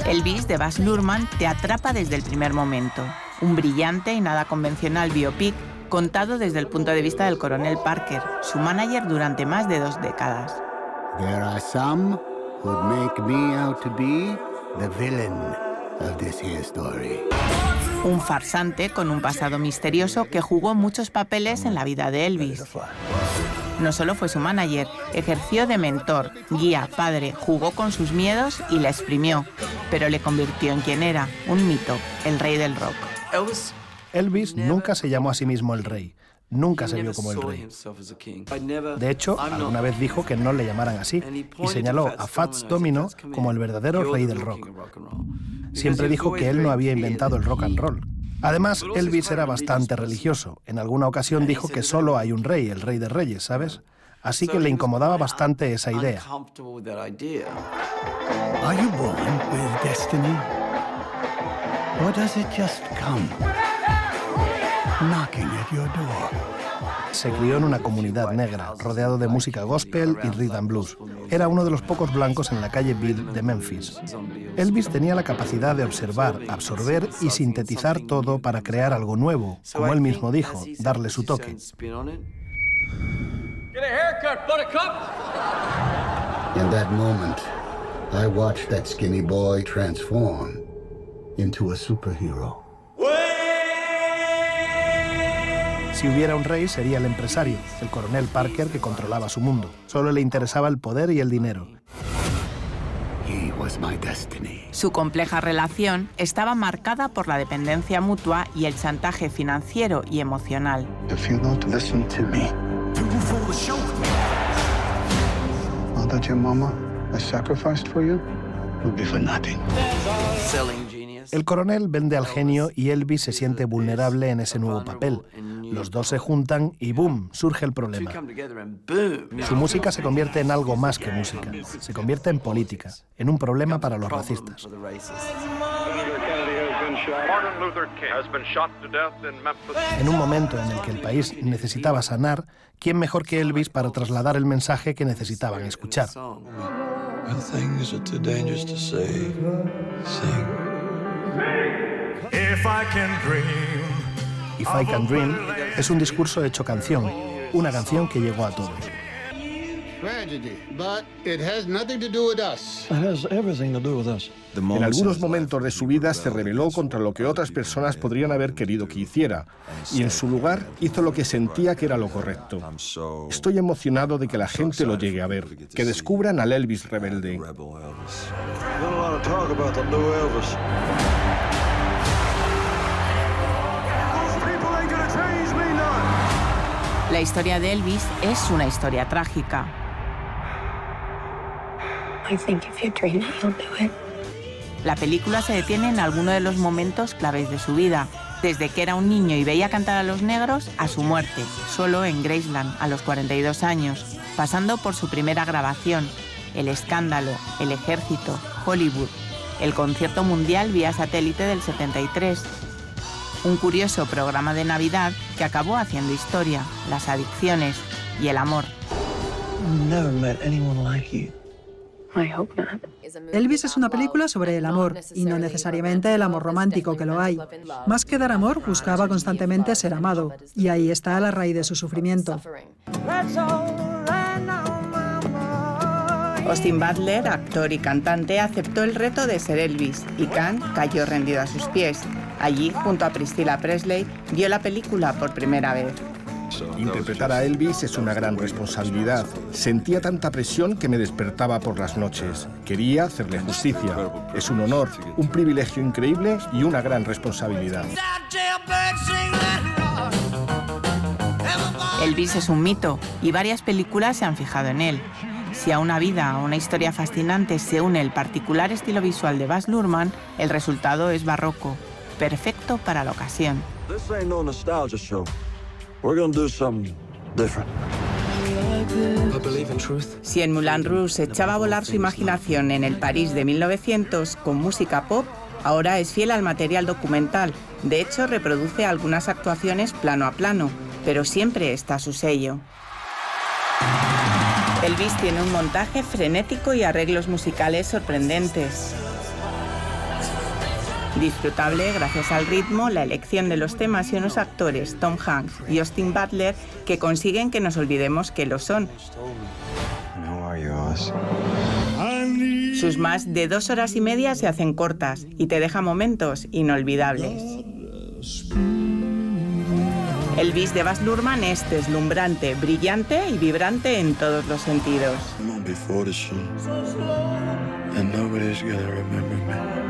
Elvis, de Baz Luhrmann, te atrapa desde el primer momento. Un brillante y nada convencional biopic contado desde el punto de vista del coronel Parker, su manager durante más de 2 décadas. There are some who'd make me out to be the villain of this here story. Un farsante con un pasado misterioso que jugó muchos papeles en la vida de Elvis. No solo fue su manager, ejerció de mentor, guía, padre, jugó con sus miedos y le exprimió, pero le convirtió en quien era, un mito, el rey del rock. Elvis nunca se llamó a sí mismo el rey, nunca se vio como el rey. De hecho, alguna vez dijo que no le llamaran así y señaló a Fats Domino como el verdadero rey del rock. Siempre dijo que él no había inventado el rock and roll. Además, Elvis era bastante religioso. En alguna ocasión dijo que solo hay un rey, el rey de reyes, ¿sabes? Así que le incomodaba bastante esa idea. Are you born with destiny? Or does it just come knocking at your door? Se crió en una comunidad negra, rodeado de música gospel y rhythm and blues. Era uno de los pocos blancos en la calle Beale de Memphis. Elvis tenía la capacidad de observar, absorber y sintetizar todo para crear algo nuevo, como él mismo dijo, darle su toque. In that moment, I watched that skinny boy transform into a superhero. Si hubiera un rey, sería el empresario, el coronel Parker, que controlaba su mundo. Solo le interesaba el poder y el dinero. He was my destiny. Su compleja relación estaba marcada por la dependencia mutua y el chantaje financiero y emocional. If you don't listen to me, all that your mama has sacrificed for you will be for nothing. El coronel vende al genio y Elvis se siente vulnerable en ese nuevo papel. Los dos se juntan y ¡boom!, surge el problema. Su música se convierte en algo más que música. Se convierte en política, en un problema para los racistas. En un momento en el que el país necesitaba sanar, ¿quién mejor que Elvis para trasladar el mensaje que necesitaban escuchar? When things are too dangerous to say, sing. If I Can Dream es un discurso hecho canción, una canción que llegó a todos. Tragedy, but it has nothing to do with us. It has everything to do with us. En algunos momentos de su vida se rebeló contra lo que otras personas podrían haber querido que hiciera, y en su lugar hizo lo que sentía que era lo correcto. Estoy emocionado de que la gente lo llegue a ver, que descubran al Elvis rebelde. La historia de Elvis es una historia trágica. La película se detiene en alguno de los momentos claves de su vida, desde que era un niño y veía cantar a los negros a su muerte, solo en Graceland, a los 42 años, pasando por su primera grabación, el escándalo, el ejército, Hollywood, el concierto mundial vía satélite del 73, un curioso programa de Navidad que acabó haciendo historia, las adicciones y el amor. Never met anyone like you. Elvis es una película sobre el amor, y no necesariamente el amor romántico, que lo hay. Más que dar amor, buscaba constantemente ser amado, y ahí está la raíz de su sufrimiento. Austin Butler, actor y cantante, aceptó el reto de ser Elvis, y Khan cayó rendido a sus pies. Allí, junto a Priscilla Presley, vio la película por primera vez. Interpretar a Elvis es una gran responsabilidad. Sentía tanta presión que me despertaba por las noches. Quería hacerle justicia. Es un honor, un privilegio increíble y una gran responsabilidad. Elvis es un mito y varias películas se han fijado en él. Si a una vida o una historia fascinante se une el particular estilo visual de Baz Luhrmann, el resultado es barroco, perfecto para la ocasión. Si en Moulin Rouge echaba a volar su imaginación en el París de 1900 con música pop, ahora es fiel al material documental. De hecho, reproduce algunas actuaciones plano a plano, pero siempre está su sello. Elvis tiene un montaje frenético y arreglos musicales sorprendentes. Disfrutable gracias al ritmo, la elección de los temas y unos actores, Tom Hanks y Austin Butler, que consiguen que nos olvidemos que lo son. Sus más de 2 horas y media se hacen cortas y te deja momentos inolvidables. Elvis de Baz Luhrmann es deslumbrante, brillante y vibrante en todos los sentidos. And nobody's gonna remember me.